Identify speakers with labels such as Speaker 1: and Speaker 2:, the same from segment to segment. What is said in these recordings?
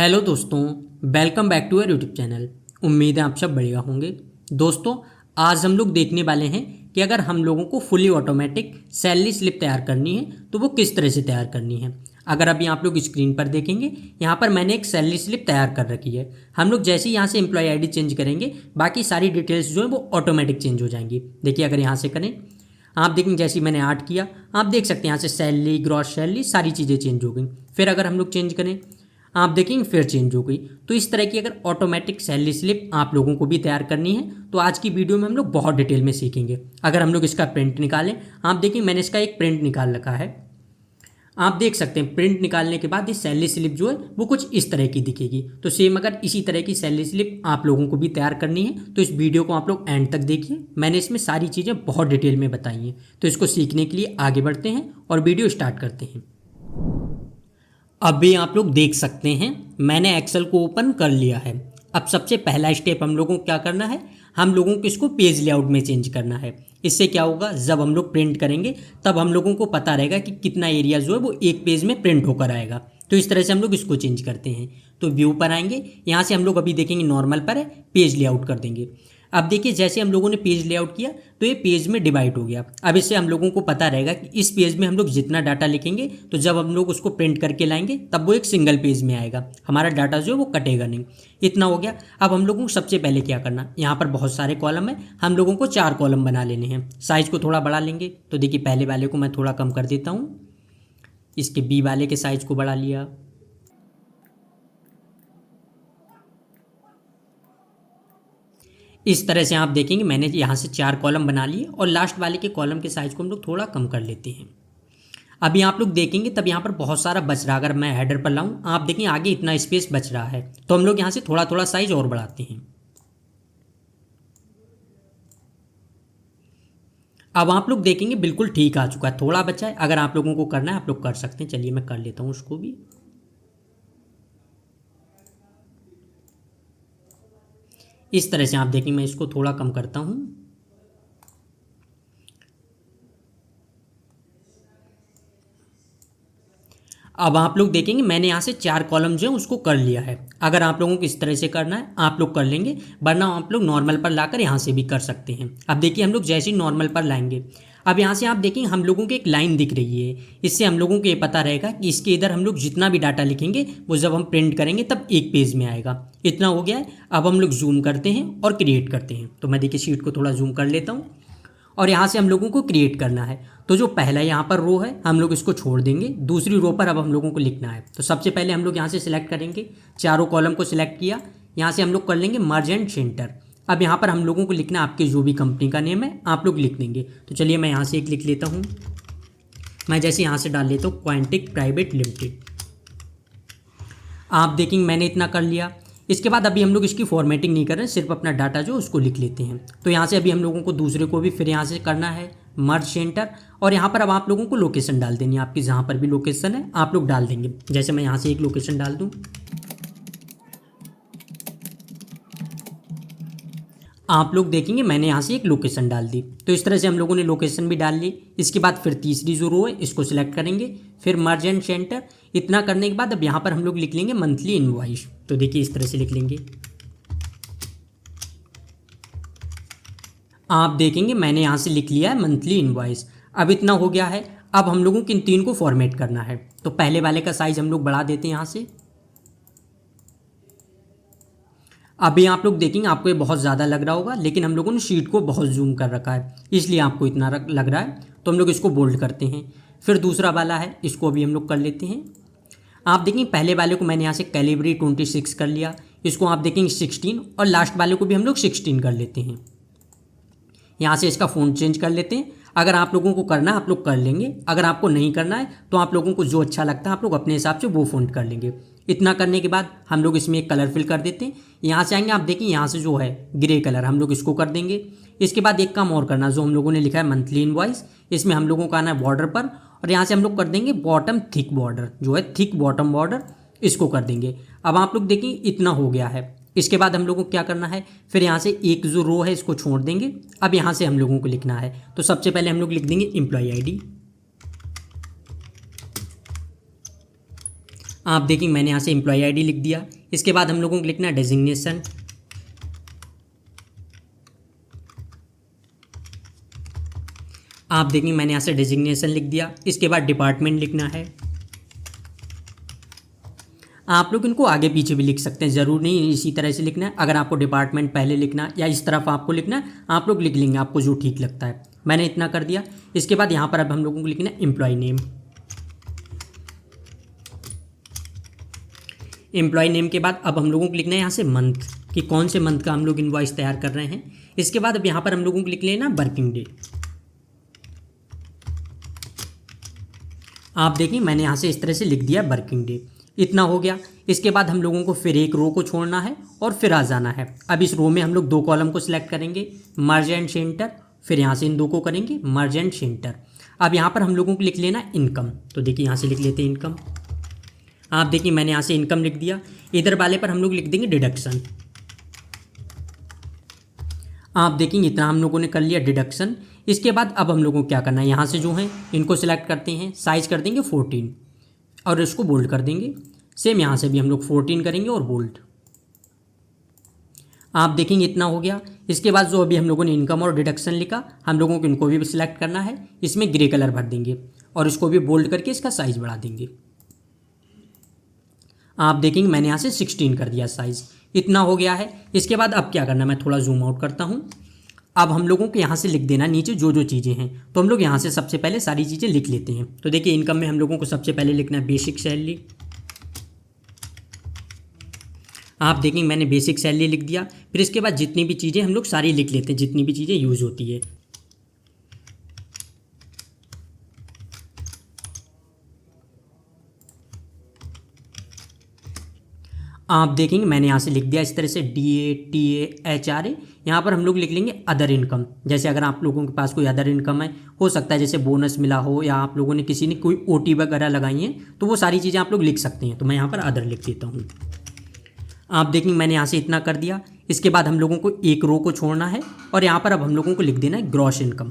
Speaker 1: Hello दोस्तों, welcome back to our YouTube channel. उम्मीद है आप सब बढ़िया होंगे। दोस्तों, आज हम लोग देखने वाले हैं कि अगर हम लोगों को फुली ऑटोमेटिक सैलरी स्लिप तैयार करनी है तो वो किस तरह से तैयार करनी है। अगर अभी आप लोग स्क्रीन पर देखेंगे, यहाँ पर मैंने एक सैलरी स्लिप तैयार कर रखी है। हम लोग जैसे ही यहाँ से एम्प्लॉय आईडी चेंज करेंगे, बाकी सारी डिटेल्स जो है वो ऑटोमेटिक चेंज हो जाएंगी। देखिए, अगर यहाँ से करें, आप देखेंगे जैसे ही मैंने 8 किया, आप देख सकते हैं यहाँ से सैलरी, ग्रॉस सैलरी, सारी चीज़ें चेंज हो गई। फिर अगर हम लोग चेंज करें, आप देखेंगे फिर चेंज हो गई। तो इस तरह की अगर ऑटोमेटिक सैलरी स्लिप आप लोगों को भी तैयार करनी है तो आज की वीडियो में हम लोग बहुत डिटेल में सीखेंगे। अगर हम लोग इसका प्रिंट निकालें, आप देखिए मैंने इसका एक प्रिंट निकाल रखा है। आप देख सकते हैं प्रिंट निकालने के बाद ये सैलरी स्लिप जो है वो कुछ इस तरह की दिखेगी। तो सेम अगर इसी तरह की सैलरी स्लिप आप लोगों को भी तैयार करनी है तो इस वीडियो को आप लोग एंड तक देखिए। मैंने इसमें सारी चीज़ें बहुत डिटेल में बताई हैं। तो इसको सीखने के लिए आगे बढ़ते हैं और वीडियो स्टार्ट करते हैं। अभी आप लोग देख सकते हैं मैंने एक्सेल को ओपन कर लिया है। अब सबसे पहला स्टेप हम लोगों को क्या करना है, हम लोगों को इसको पेज लेआउट में चेंज करना है। इससे क्या होगा, जब हम लोग प्रिंट करेंगे तब हम लोगों को पता रहेगा कि कितना एरिया जो है वो एक पेज में प्रिंट होकर आएगा। तो इस तरह से हम लोग इसको चेंज करते हैं। तो व्यू पर आएंगे, यहाँ से हम लोग अभी देखेंगे नॉर्मल पर है, पेज लेआउट कर देंगे। अब देखिए जैसे हम लोगों ने पेज लेआउट किया तो ये पेज में डिवाइड हो गया। अब इससे हम लोगों को पता रहेगा कि इस पेज में हम लोग जितना डाटा लिखेंगे तो जब हम लोग उसको प्रिंट करके लाएंगे तब वो एक सिंगल पेज में आएगा, हमारा डाटा जो है वो कटेगा नहीं। इतना हो गया। अब हम लोगों को सबसे पहले क्या करना, यहाँ पर बहुत सारे कॉलम है, हम लोगों को 4 कॉलम बना लेने हैं। साइज़ को थोड़ा बढ़ा लेंगे। तो देखिए पहले वाले को मैं थोड़ा कम कर देता हूँ, इसके बी वाले के साइज़ को बढ़ा लिया। इस तरह से आप देखेंगे मैंने यहाँ से 4 कॉलम बना लिए और लास्ट वाले के कॉलम के साइज़ को हम लोग थोड़ा कम कर लेते हैं। अभी आप लोग देखेंगे तब यहाँ पर बहुत सारा बच रहा। अगर मैं हेडर पर लाऊं, आप देखेंगे आगे इतना स्पेस बच रहा है, तो हम लोग यहाँ से थोड़ा थोड़ा साइज और बढ़ाते हैं। अब आप लोग देखेंगे बिल्कुल ठीक आ चुका है, थोड़ा बचा है। अगर आप लोगों को करना है आप लोग कर सकते हैं। चलिए मैं कर लेता हूँ उसको भी। इस तरह से आप देखेंगे मैं इसको थोड़ा कम करता हूँ। अब आप लोग देखेंगे मैंने यहाँ से 4 कॉलम जो है उसको कर लिया है। अगर आप लोगों को इस तरह से करना है आप लोग कर लेंगे, वरना आप लोग नॉर्मल पर लाकर यहाँ से भी कर सकते हैं। अब देखिए हम लोग जैसे ही नॉर्मल पर लाएंगे, अब यहाँ से आप देखेंगे हम लोगों की एक लाइन दिख रही है। इससे हम लोगों को ये पता रहेगा कि इसके इधर हम लोग जितना भी डाटा लिखेंगे वो जब हम प्रिंट करेंगे तब एक पेज में आएगा। इतना हो गया है। अब हम लोग जूम करते हैं और क्रिएट करते हैं। तो मैं देखिए शीट को थोड़ा जूम कर लेता हूँ और यहाँ से हम लोगों को क्रिएट करना है। तो जो पहला यहाँ पर रो है हम लोग इसको छोड़ देंगे, दूसरी रो पर अब हम लोगों को लिखना है। तो सबसे पहले हम लोग यहाँ से सिलेक्ट करेंगे, चारों कॉलम को सिलेक्ट किया, यहाँ से हम लोग कर लेंगे मर्ज एंड सेंटर। अब यहाँ पर हम लोगों को लिखना है आपकी जो भी कंपनी का नेम है आप लोग लिख देंगे। तो चलिए मैं यहाँ से एक लिख लेता हूँ। मैं जैसे यहाँ से डाल लेता हूँ क्वांटिक प्राइवेट लिमिटेड। आप देखेंगे मैंने इतना कर लिया। इसके बाद अभी हम लोग इसकी फॉर्मेटिंग नहीं कर रहे हैं, सिर्फ अपना डाटा जो उसको लिख लेते हैं। तो यहाँ से अभी हम लोगों को दूसरे को भी फिर यहाँ से करना है मर्ज सेंटर, और यहाँ पर अब आप लोगों को लोकेशन डाल देनी है। आपकी जहाँ पर भी लोकेशन है आप लोग डाल देंगे। जैसे मैं यहाँ से एक लोकेशन डाल दूँ, आप लोग देखेंगे मैंने यहाँ से एक लोकेशन डाल दी। तो इस तरह से हम लोगों ने लोकेशन भी डाल ली। इसके बाद फिर तीसरी जो रो है इसको सिलेक्ट करेंगे, फिर मर्ज एंड सेंटर। इतना करने के बाद अब यहाँ पर हम लोग लिख लेंगे मंथली इनवॉइस। तो देखिए इस तरह से लिख लेंगे। आप देखेंगे मैंने यहाँ से लिख लिया है मंथली इनवॉइस। अब इतना हो गया है। अब हम लोगों को इन 3 को फॉर्मेट करना है। तो पहले वाले का साइज हम लोग बढ़ा देते हैं यहाँ से। अभी आप लोग देखेंगे आपको ये बहुत ज़्यादा लग रहा होगा, लेकिन हम लोगों ने शीट को बहुत जूम कर रखा है इसलिए आपको इतना लग रहा है। तो हम लोग इसको बोल्ड करते हैं। फिर दूसरा वाला है, इसको भी हम लोग कर लेते हैं। आप देखेंगे पहले वाले को मैंने यहाँ से कैलिबरी 26 कर लिया, इसको आप देखेंगे 16, और लास्ट वाले को भी हम लोग 16 कर लेते हैं। यहाँ से इसका फ़ॉन्ट चेंज कर लेते हैं। अगर आप लोगों को करना है आप लोग कर लेंगे, अगर आपको नहीं करना है तो आप लोगों को जो अच्छा लगता है आप लोग अपने हिसाब से वो फ़ॉन्ट कर लेंगे। इतना करने के बाद हम लोग इसमें एक कलर फिल कर देते हैं। यहाँ से आएंगे, आप देखिए यहाँ से जो है ग्रे कलर हम लोग इसको कर देंगे। इसके बाद एक काम और करना, जो हम लोगों ने लिखा है मंथली इनवॉइस, इसमें हम लोगों का आना है बॉर्डर पर, और यहाँ से हम लोग कर देंगे बॉटम थिक बॉर्डर, जो है थिक बॉटम बॉर्डर, इसको कर देंगे। अब आप लोग देखिए इतना हो गया है। इसके बाद हम लोगों को क्या करना है, फिर यहाँ से एक जो रो है इसको छोड़ देंगे। अब यहाँ से हम लोगों को लिखना है। तो सबसे पहले हम लोग लिख देंगे एम्प्लॉय आईडी। आप देखिए मैंने यहाँ से एम्प्लॉय आईडी लिख दिया। इसके बाद हम लोगों को लिखना है डेजिग्नेशन। आप देखिए मैंने यहाँ से डेजिग्नेशन लिख दिया। इसके बाद डिपार्टमेंट लिखना है। आप लोग इनको आगे पीछे भी लिख सकते हैं, ज़रूर नहीं इसी तरह से लिखना है। अगर आपको डिपार्टमेंट पहले लिखना है या इस तरफ आपको लिखना है, आप लोग लिख लेंगे आपको जो ठीक लगता है। मैंने इतना कर दिया। इसके बाद यहाँ पर अब हम लोगों को लिखना है एम्प्लॉय नेम। एम्प्लॉय नेम के बाद अब हम लोगों को लिखना है यहाँ से मंथ, कि कौन से मंथ का हम लोग इनवॉइस तैयार कर रहे हैं। इसके बाद अब यहाँ पर हम लोगों को लिख लेना वर्किंग डे। आप देखिए मैंने यहाँ से इस तरह से लिख दिया वर्किंग डे। इतना हो गया। इसके बाद हम लोगों को फिर एक रो को छोड़ना है और फिर आ जाना है। अब इस रो में हम लोग 2 कॉलम को सिलेक्ट करेंगे, मर्ज एंड सेंटर। फिर यहाँ से इन 2 को करेंगे मर्ज एंड सेंटर। अब यहाँ पर हम लोगों को लिख लेना इनकम। तो देखिए यहाँ से लिख लेते हैं इनकम। आप देखिए मैंने यहाँ से इनकम लिख दिया। इधर वाले पर हम लोग लिख देंगे डिडक्शन। आप देखेंगे इतना हम लोगों ने कर लिया डिडक्शन। इसके बाद अब हम लोगों को क्या करना है, यहाँ से जो है इनको सिलेक्ट करते हैं, साइज कर देंगे 14 और इसको बोल्ड कर देंगे। सेम यहाँ से भी हम लोग 14 करेंगे और बोल्ड। आप देखेंगे इतना हो गया। इसके बाद जो अभी हम लोगों ने इनकम और डिडक्शन लिखा, हम लोगों को इनको भी सिलेक्ट करना है। इसमें ग्रे कलर भर देंगे और इसको भी बोल्ड करके इसका साइज बढ़ा देंगे। आप देखेंगे मैंने यहाँ से 16 कर दिया साइज। इतना हो गया है। इसके बाद अब क्या करना है, मैं थोड़ा जूम आउट करता हूँ। अब हम लोगों को यहाँ से लिख देना नीचे जो जो चीज़ें हैं। तो हम लोग यहाँ से सबसे पहले सारी चीज़ें लिख लेते हैं। तो देखिए इनकम में हम लोगों को सबसे पहले लिखना है बेसिक सैलरी। आप देखेंगे मैंने बेसिक सैलरी लिख दिया। फिर इसके बाद जितनी भी चीज़ें हम लोग सारी लिख लेते हैं, जितनी भी चीज़ें यूज़ होती है। आप देखेंगे मैंने यहाँ से लिख दिया इस तरह से DA TA HRA। यहाँ पर हम लोग लिख लेंगे अदर इनकम। जैसे अगर आप लोगों के पास कोई अदर इनकम है, हो सकता है जैसे बोनस मिला हो या आप लोगों ने किसी ने कोई OT वगैरह लगाई हैं, तो वो सारी चीज़ें आप लोग लिख सकते हैं। तो मैं यहाँ पर अदर लिख देता हूँ। आप देखेंगे मैंने यहाँ से इतना कर दिया। इसके बाद हम लोगों को एक रो को छोड़ना है और यहाँ पर अब हम लोगों को लिख देना है ग्रॉस इनकम।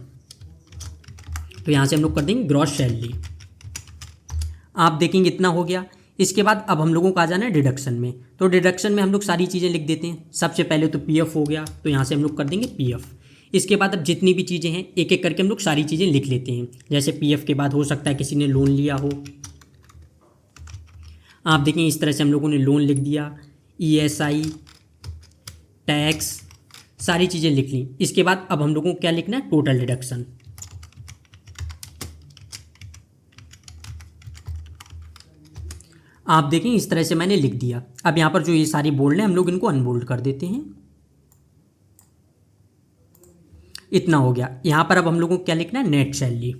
Speaker 1: तो यहाँ से हम लोग कर देंगे ग्रॉस सैलरी। आप देखेंगे इतना हो गया। इसके बाद अब हम लोगों को आ जाना है डिडक्शन में। तो डिडक्शन में हम लोग सारी चीज़ें लिख देते हैं। सबसे पहले तो PF हो गया, तो यहाँ से हम लोग कर देंगे PF। इसके बाद अब जितनी भी चीज़ें हैं एक एक करके हम लोग सारी चीज़ें लिख लेते हैं। जैसे PF के बाद हो सकता है किसी ने लोन लिया हो। आप देखें इस तरह से हम लोगों ने लोन लिख दिया, ESI, टैक्स, सारी चीज़ें लिख ली। इसके बाद अब हम लोगों को क्या लिखना है, टोटल डिडक्शन। आप देखें इस तरह से मैंने लिख दिया। अब यहाँ पर जो ये सारी बोल्ड है हम लोग इनको अनबोल्ड कर देते हैं। इतना हो गया। यहाँ पर अब हम लोगों को क्या लिखना है, नेट सैलरी।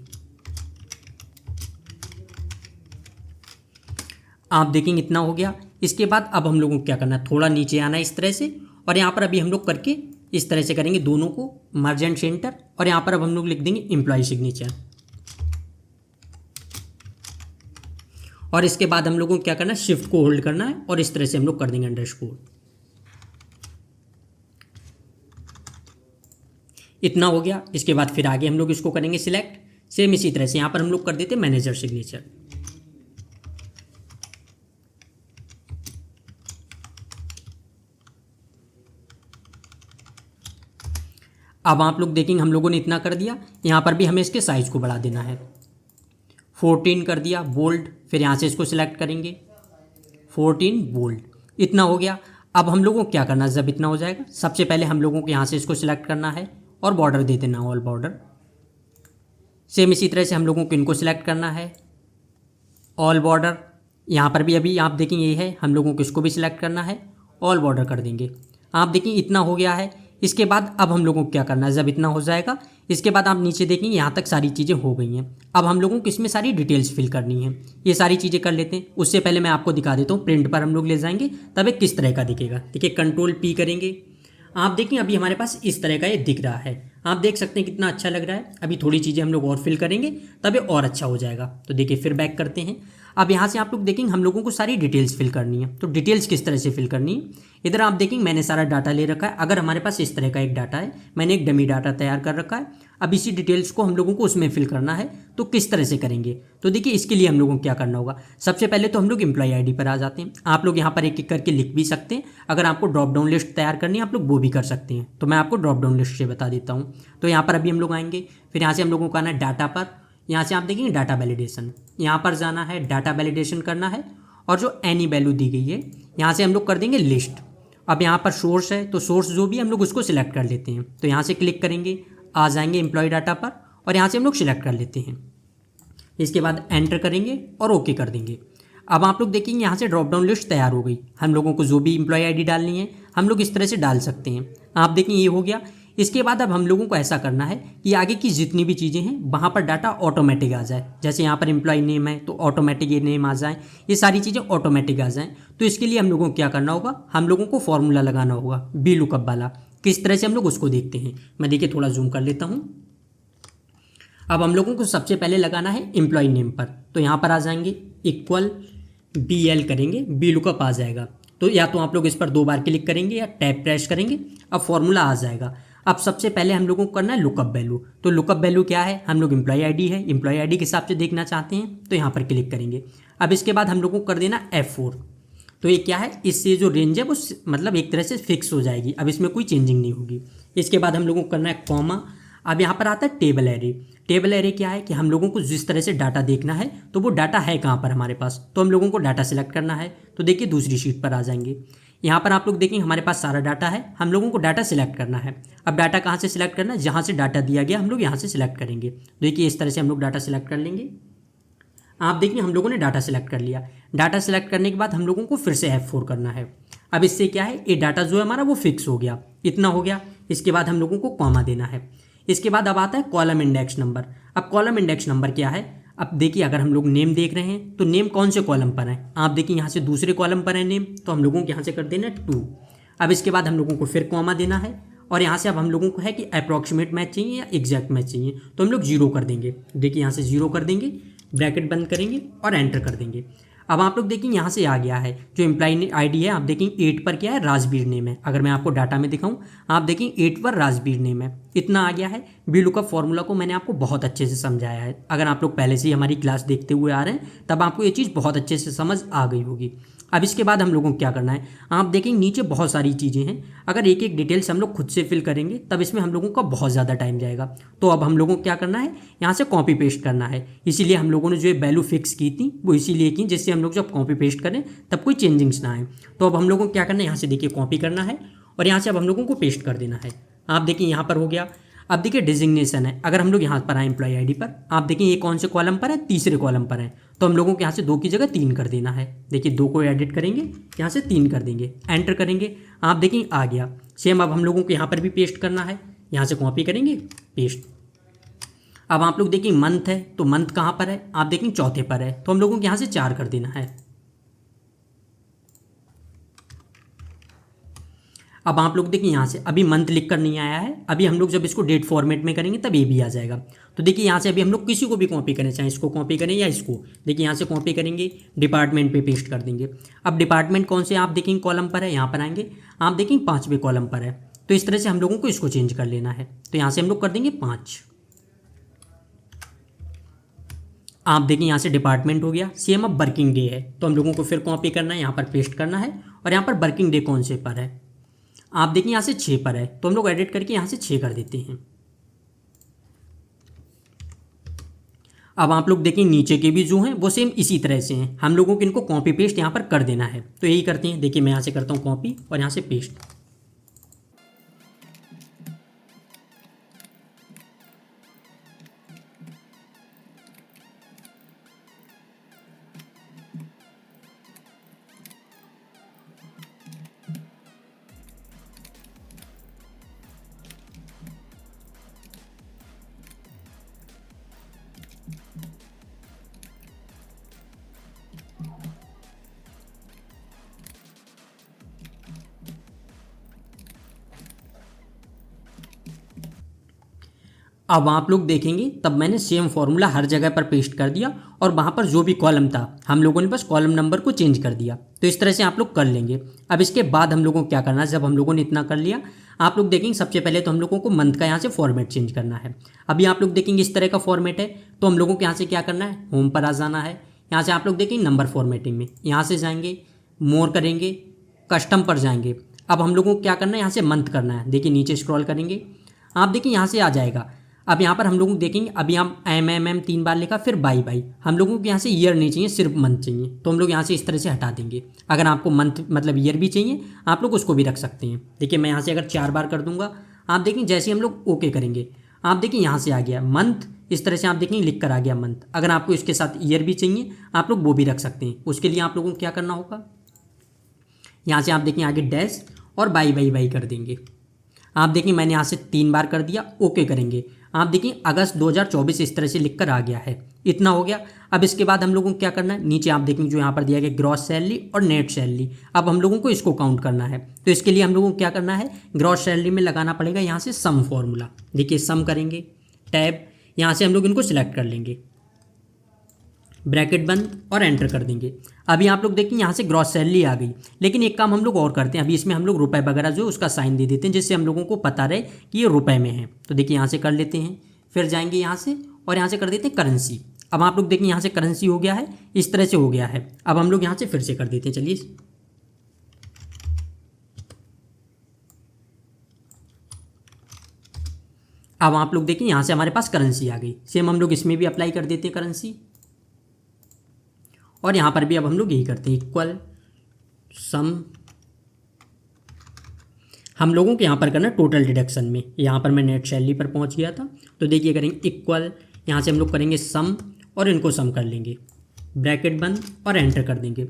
Speaker 1: आप देखेंगे इतना हो गया। इसके बाद अब हम लोगों को क्या करना है, थोड़ा नीचे आना है इस तरह से और यहाँ पर अभी हम लोग करके इस तरह से करेंगे दोनों को मर्ज एंड सेंटर। और यहाँ पर अब हम लोग लिख देंगे एम्प्लॉय सिग्नेचर। और इसके बाद हम लोगों को क्या करना है, शिफ्ट को होल्ड करना है और इस तरह से हम लोग कर देंगे अंडरस्कोर। इतना हो गया। इसके बाद फिर आगे हम लोग इसको करेंगे सिलेक्ट। सेम इसी तरह से यहाँ पर हम लोग कर देते हैं मैनेजर सिग्नेचर। अब आप लोग देखेंगे हम लोगों ने इतना कर दिया। यहाँ पर भी हमें इसके साइज को बढ़ा देना है। 14 कर दिया बोल्ड। फिर यहाँ से इसको सिलेक्ट करेंगे 14 बोल्ड। इतना हो गया। अब हम लोगों को क्या करना है, जब इतना हो जाएगा सबसे पहले हम लोगों को यहाँ से इसको सिलेक्ट करना है और बॉर्डर दे देना, ऑल बॉर्डर। सेम इसी तरह से हम लोगों को इनको सिलेक्ट करना है, ऑल बॉर्डर। यहाँ पर भी अभी आप देखेंगे ये है, हम लोगों को इसको भी सिलेक्ट करना है, ऑल बॉर्डर कर देंगे। आप देखिए इतना हो गया है। इसके बाद अब हम लोगों को क्या करना है, जब इतना हो जाएगा इसके बाद आप नीचे देखेंगे यहाँ तक सारी चीज़ें हो गई हैं। अब हम लोगों को इसमें सारी डिटेल्स फिल करनी है। ये सारी चीज़ें कर लेते हैं। उससे पहले मैं आपको दिखा देता हूँ, प्रिंट पर हम लोग ले जाएंगे तब एक किस तरह का दिखेगा। देखिए Ctrl+P करेंगे। आप देखिए अभी हमारे पास इस तरह का ये दिख रहा है। आप देख सकते हैं कितना अच्छा लग रहा है। अभी थोड़ी चीज़ें हम लोग और फिल करेंगे तब ये और अच्छा हो जाएगा। तो देखिए फिर बैक करते हैं। अब यहाँ से आप लोग देखेंगे हम लोगों को सारी डिटेल्स फिल करनी है। तो डिटेल्स किस तरह से फिल करनी है, इधर आप देखेंगे मैंने सारा डाटा ले रखा है। अगर हमारे पास इस तरह का एक डाटा है, मैंने एक डमी डाटा तैयार कर रखा है, अब इसी डिटेल्स को हम लोगों को उसमें फिल करना है। तो किस तरह से करेंगे, तो देखिए इसके लिए हम लोगों को क्या करना होगा। सबसे पहले तो हम लोग एम्प्लॉय आईडी पर आ जाते हैं। आप लोग यहाँ पर एक एक करके लिख भी सकते हैं। अगर आपको ड्रॉप डाउन लिस्ट तैयार करनी है आप लोग वो भी कर सकते हैं। तो मैं आपको ड्रॉप डाउन लिस्ट से बता देता हूँ। तो यहाँ पर अभी हम लोग आएंगे, फिर यहाँ से हम लोगों को आना है डाटा पर। यहाँ से आप देखेंगे डाटा वैलिडेशन, यहाँ पर जाना है, डाटा वैलिडेशन करना है, और जो एनी वैल्यू दी गई है यहाँ से हम लोग कर देंगे लिस्ट। अब यहाँ पर सोर्स है तो सोर्स जो भी हम लोग उसको सिलेक्ट कर लेते हैं। तो यहाँ से क्लिक करेंगे, आ जाएंगे एम्प्लॉय डाटा पर और यहाँ से हम लोग सिलेक्ट कर लेते हैं। इसके बाद एंटर करेंगे और ओके कर देंगे। अब आप लोग देखेंगे यहाँ से ड्रॉप डाउन लिस्ट तैयार हो गई। हम लोगों को जो भी एम्प्लॉय आईडी डालनी है हम लोग इस तरह से डाल सकते हैं। आप देखेंगे ये हो गया। इसके बाद अब हम लोगों को ऐसा करना है कि आगे की जितनी भी चीज़ें हैं वहाँ पर डाटा ऑटोमेटिक आ जाए। जैसे यहाँ पर एम्प्लॉय नेम है तो ऑटोमेटिक ये नेम आ जाए, ये सारी चीज़ें ऑटोमेटिक आ जाएँ। तो इसके लिए हम लोगों को क्या करना होगा, हम लोगों को फॉर्मूला लगाना होगा बी लुकअप वाला। किस तरह से हम लोग उसको देखते हैं, मैं देखिए थोड़ा जूम कर लेता हूँ। अब हम लोगों को सबसे पहले लगाना है एम्प्लॉय नेम पर। तो यहाँ पर आ जाएंगे इक्वल BL करेंगे, बी लुकअप आ जाएगा। तो या तो आप लोग इस पर 2 बार क्लिक करेंगे या टैब प्रेस करेंगे, अब फॉर्मूला आ जाएगा। अब सबसे पहले हम लोगों को करना है लुकअप वैल्यू। तो लुकअप वैल्यू क्या है, हम लोग एम्प्लॉय आईडी है, एम्प्लॉय आईडी के हिसाब से देखना चाहते हैं तो यहाँ पर क्लिक करेंगे। अब इसके बाद हम लोगों को कर देना F4। तो ये क्या है, इससे जो रेंज है वो मतलब एक तरह से फिक्स हो जाएगी, अब इसमें कोई चेंजिंग नहीं होगी। इसके बाद हम लोगों को करना है कॉमा। अब यहाँ पर आता है टेबल एरे। टेबल एरे क्या है कि हम लोगों को जिस तरह से डाटा देखना है तो वो डाटा है कहाँ पर हमारे पास, तो हम लोगों को डाटा सेलेक्ट करना है। तो देखिए दूसरी शीट पर आ जाएंगे, यहाँ पर आप लोग देखेंगे हमारे पास सारा डाटा है, हम लोगों को डाटा सिलेक्ट करना है। अब डाटा कहाँ से सिलेक्ट करना है, जहाँ से डाटा दिया गया हम लोग यहाँ से सिलेक्ट करेंगे। देखिए इस तरह से हम लोग डाटा सिलेक्ट कर लेंगे। आप देखिए हम लोगों ने डाटा सेलेक्ट कर लिया। डाटा सेलेक्ट करने के बाद हम लोगों को फिर से F4 करना है। अब इससे क्या है, ये डाटा जो है हमारा वो फिक्स हो गया, इतना हो गया। इसके बाद हम लोगों को कॉमा देना है। इसके बाद अब आता है कॉलम इंडेक्स नंबर। अब कॉलम इंडेक्स नंबर क्या है, अब देखिए अगर हम लोग नेम देख रहे हैं तो नेम कौन से कॉलम पर है, आप देखिए यहाँ से दूसरे कॉलम पर है नेम, तो हम लोगों को यहाँ से कर देना 2। अब इसके बाद हम लोगों को फिर कॉमा देना है और यहाँ से अब हम लोगों को है कि अप्रॉक्सीमेट मैच चाहिए या एग्जैक्ट मैच चाहिए, तो हम लोग 0 कर देंगे। देखिए यहाँ से 0 कर देंगे, ब्रैकेट बंद करेंगे और एंटर कर देंगे। अब आप लोग देखेंगे यहाँ से आ गया है जो एम्प्लॉय आईडी है, आप देखेंगे 8 पर क्या है, राजवीर नेम है। अगर मैं आपको डाटा में दिखाऊं आप देखेंगे 8 पर राजवीर नेम है, इतना आ गया है। वी लुकअप फॉर्मूला को मैंने आपको बहुत अच्छे से समझाया है। अगर आप लोग पहले से ही हमारी क्लास देखते हुए आ रहे हैं तब आपको ये चीज़ बहुत अच्छे से समझ आ गई होगी। अब इसके बाद हम लोगों को क्या करना है, आप देखेंगे नीचे बहुत सारी चीज़ें हैं। अगर एक एक डिटेल्स हम लोग खुद से फिल करेंगे तब इसमें हम लोगों का बहुत ज़्यादा टाइम जाएगा। तो अब हम लोगों को क्या करना है, यहाँ से कॉपी पेस्ट करना है। इसीलिए हम लोगों ने जो वैल्यू फिक्स की थी वो इसीलिए की जिससे हम लोग जब कॉपी पेस्ट करें तब कोई चेंजिंग्स ना आए। तो अब हम लोगों को क्या करना है, यहाँ से देखिए कॉपी करना है और यहाँ से अब हम लोगों को पेस्ट कर देना है। आप देखिए यहाँ पर हो गया। अब देखिए डिजिग्नेशन है, अगर हम लोग यहाँ पर आए एम्प्लॉय आईडी पर, आप देखिए ये कौन से कॉलम पर है, तीसरे कॉलम पर है, तो हम लोगों को यहाँ से 2 की जगह 3 कर देना है। देखिए 2 को एडिट करेंगे, यहाँ से 3 कर देंगे, एंटर करेंगे। आप देखिए आ गया। सेम अब हम लोगों को यहाँ पर भी पेस्ट करना है, यहाँ से कॉपी करेंगे, पेस्ट। अब आप लोग देखिए मंथ है तो मंथ कहाँ पर है, आप देखेंगे चौथे पर है, तो हम लोगों को यहाँ से 4 कर देना है। अब आप लोग देखिए यहाँ से अभी मंथ लिख कर नहीं आया है, अभी हम लोग जब इसको डेट फॉर्मेट में करेंगे तब ये भी आ जाएगा। तो देखिए यहाँ से अभी हम लोग किसी को भी कॉपी करें, चाहे इसको कॉपी करें या इसको, देखिए यहाँ से कॉपी करेंगे, डिपार्टमेंट पे पेस्ट कर देंगे। अब डिपार्टमेंट कौन से आप देखेंगे कॉलम पर है, यहाँ पर आएंगे, आप देखेंगे 5वें कॉलम पर है। तो इस तरह से हम लोगों को इसको चेंज कर लेना है। तो यहाँ से हम लोग कर देंगे 5। आप देखिए यहाँ से डिपार्टमेंट हो गया। सेम अब वर्किंग डे है तो हम लोगों को फिर कॉपी करना है, यहाँ पर पेस्ट करना है और यहाँ पर वर्किंग डे कौन से पर है, आप देखिए यहाँ से 6 पर है, तो हम लोग एडिट करके यहाँ से 6 कर देते हैं। अब आप लोग देखें नीचे के भी जो हैं वो सेम इसी तरह से हैं, हम लोगों को इनको कॉपी पेस्ट यहाँ पर कर देना है। तो यही करते हैं, देखिए मैं यहाँ से करता हूँ कॉपी और यहाँ से पेस्ट। अब आप लोग देखेंगे तब मैंने सेम फॉर्मूला हर जगह पर पेस्ट कर दिया और वहाँ पर जो भी कॉलम था हम लोगों ने बस कॉलम नंबर को चेंज कर दिया। तो इस तरह से आप लोग कर लेंगे। अब इसके बाद हम लोगों को क्या करना है, जब हम लोगों ने इतना कर लिया, आप लोग देखेंगे सबसे पहले तो हम लोगों को मंथ का यहाँ से फॉर्मेट चेंज करना है। अभी आप लोग देखेंगे इस तरह का फॉर्मेट है, तो हम लोगों को यहाँ से क्या करना है, होम पर आ जाना है। यहाँ से आप लोग देखेंगे नंबर फॉर्मेटिंग में, यहाँ से जाएंगे, मोर करेंगे, कस्टम पर जाएंगे। अब हम लोगों को क्या करना है, यहाँ से मंथ करना है। देखिए नीचे स्क्रॉल करेंगे, आप देखिए यहाँ से आ जाएगा। अब यहाँ पर हम लोग देखेंगे, अभी हम एम 3 बार लिखा, फिर बाई। हम लोगों को यहाँ से ईयर नहीं चाहिए, सिर्फ मंथ चाहिए, तो हम लोग यहाँ से इस तरह से हटा देंगे। अगर आपको मंथ मतलब ईयर भी चाहिए, आप लोग उसको भी रख सकते हैं। देखिए मैं यहाँ से अगर 4 बार कर दूंगा, आप देखेंगे जैसे हम लोग ओके करेंगे, आप देखिए यहाँ से आ गया मंथ, इस तरह से आप देखेंगे लिख कर आ गया मंथ। अगर आपको इसके साथ ईयर भी चाहिए, आप लोग वो भी रख सकते हैं। उसके लिए आप लोगों को क्या करना होगा, यहाँ से आप देखें आगे डैश और बाई कर देंगे। आप देखिए मैंने यहाँ से 3 बार कर दिया, ओके करेंगे। आप देखिए अगस्त 2024 इस तरह से लिखकर आ गया है, इतना हो गया। अब इसके बाद हम लोगों को क्या करना है, नीचे आप देखेंगे जो यहाँ पर दिया गया ग्रॉस सैलरी और नेट सैलरी, अब हम लोगों को इसको काउंट करना है। तो इसके लिए हम लोगों को क्या करना है, ग्रॉस सैलरी में लगाना पड़ेगा यहाँ से सम फॉर्मूला। देखिए सम करेंगे, टैब, यहाँ से हम लोग इनको सिलेक्ट कर लेंगे, ब्रैकेट बंद और एंटर कर देंगे। अभी आप लोग देखिए यहाँ से ग्रॉस सैलरी आ गई, लेकिन एक काम हम लोग और करते हैं, अभी इसमें हम लोग रुपए वगैरह जो उसका साइन दे देते हैं, जिससे हम लोगों को पता रहे कि ये रुपए में है। तो देखिए यहाँ से कर लेते हैं, फिर जाएंगे यहाँ से और यहाँ से कर देते हैं करेंसी। अब आप लोग देखिए यहाँ से करेंसी हो गया है, इस तरह से हो गया है। अब हम लोग यहाँ से फिर से कर देते हैं, चलिए। अब आप लोग देखिए यहाँ से हमारे पास करेंसी आ गई, सेम हम लोग इसमें भी अप्लाई कर देते हैं करेंसी, और यहाँ पर भी अब हम लोग यही करते हैं, इक्वल सम। हम लोगों को यहाँ पर करना टोटल डिडक्शन में, यहाँ पर मैं नेट सैलरी पर पहुँच गया था। तो देखिए करेंगे इक्वल, यहाँ से हम लोग करेंगे सम और इनको सम कर लेंगे, ब्रैकेट बंद और एंटर कर देंगे।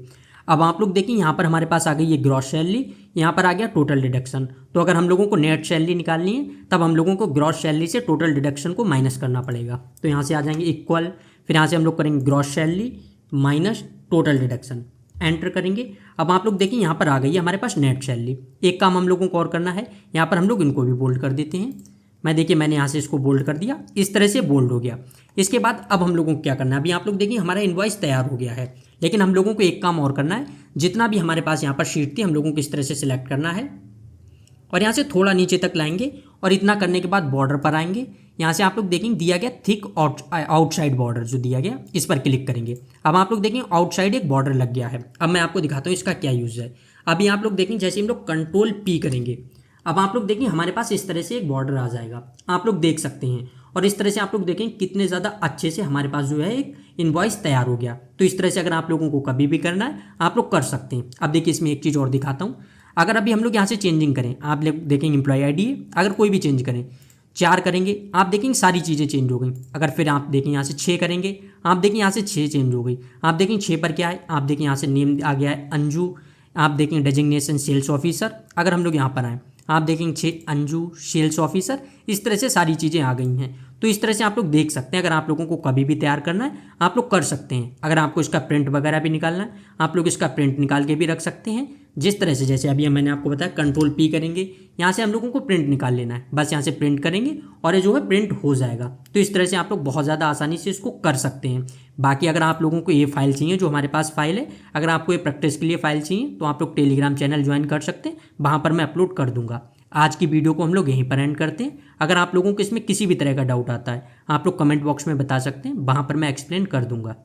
Speaker 1: अब आप लोग देखिए यहाँ पर हमारे पास आ गई ये ग्रॉस सैलरी, यहाँ पर आ गया टोटल डिडक्शन। तो अगर हम लोगों को नेट सैलरी निकालनी है, तब हम लोगों को ग्रॉस सैलरी से टोटल डिडक्शन को माइनस करना पड़ेगा। तो यहाँ से आ जाएंगे इक्वल, फिर यहाँ से हम लोग करेंगे gross salary minus total deduction, enter करेंगे। अब आप लोग देखिए यहाँ पर आ गई है हमारे पास नेट सैलरी। एक काम हम लोगों को और करना है, यहाँ पर हम लोग इनको भी बोल्ड कर देते हैं। मैंने यहाँ से इसको बोल्ड कर दिया, इस तरह से बोल्ड हो गया। इसके बाद अब हम लोगों को क्या करना है, अभी आप लोग देखिए हमारा इनवॉइस तैयार हो गया है, लेकिन हम लोगों को एक काम और करना है। जितना भी हमारे पास यहाँ पर शीट थी, हम लोगों को इस तरह से सिलेक्ट करना है और यहाँ से थोड़ा नीचे तक लाएंगे, और इतना करने के बाद बॉर्डर पर आएंगे। यहाँ से आप लोग देखेंगे दिया गया थिक आउटसाइड बॉर्डर जो दिया गया, इस पर क्लिक करेंगे। अब आप लोग देखेंगे आउटसाइड एक बॉर्डर लग गया है। अब मैं आपको दिखाता हूँ इसका क्या यूज़ है। अभी आप लोग देखेंगे जैसे हम लोग कंट्रोल P करेंगे, अब आप लोग देखेंगे हमारे पास इस तरह से एक बॉर्डर आ जाएगा, आप लोग देख सकते हैं। और इस तरह से आप लोग देखेंगे कितने ज़्यादा अच्छे से हमारे पास जो है एक इनवॉइस तैयार हो गया। तो इस तरह से अगर आप लोगों को कभी भी करना है, आप लोग कर सकते हैं। अब देखिए इसमें एक चीज़ और दिखाता हूँ। अगर अभी हम लोग यहाँ से चेंजिंग करें, आप लोग देखेंगे एम्प्लॉय ID है, अगर कोई भी चेंज करें, 4 करेंगे, आप देखेंगे सारी चीज़ें चेंज हो गई। अगर फिर आप देखें यहाँ से 6 करेंगे, आप देखें यहाँ से 6 चेंज हो गई। आप देखें 6 पर क्या है, आप देखें यहाँ से नेम आ गया है अंजू। आप देखें डेजिग्नेशन सेल्स ऑफिसर, अगर हम लोग यहाँ पर आएँ, आप देखेंगे 6 अंजू सेल्स ऑफिसर, इस तरह से सारी चीज़ें आ गई हैं। तो इस तरह से आप लोग देख सकते हैं। अगर आप लोगों को कभी भी तैयार करना है, आप लोग कर सकते हैं। अगर आपको इसका प्रिंट वगैरह भी निकालना है, आप लोग इसका प्रिंट निकाल के भी रख सकते हैं। जिस तरह से जैसे अभी मैंने आपको बताया कंट्रोल P करेंगे, यहाँ से हम लोगों को प्रिंट निकाल लेना है, बस यहाँ से प्रिंट करेंगे और ये जो है प्रिंट हो जाएगा। तो इस तरह से आप लोग बहुत ज़्यादा आसानी से इसको कर सकते हैं। बाकी अगर आप लोगों को ये फाइल चाहिए जो हमारे पास फाइल है, अगर आपको ये प्रैक्टिस के लिए फाइल चाहिए, तो आप लोग टेलीग्राम चैनल ज्वाइन कर सकते हैं, वहाँ पर मैं अपलोड कर दूँगा। आज की वीडियो को हम लोग यहीं पर एंड करते हैं। अगर आप लोगों को इसमें किसी भी तरह का डाउट आता है, आप लोग कमेंट बॉक्स में बता सकते हैं, वहाँ पर मैं एक्सप्लेन कर दूँगा।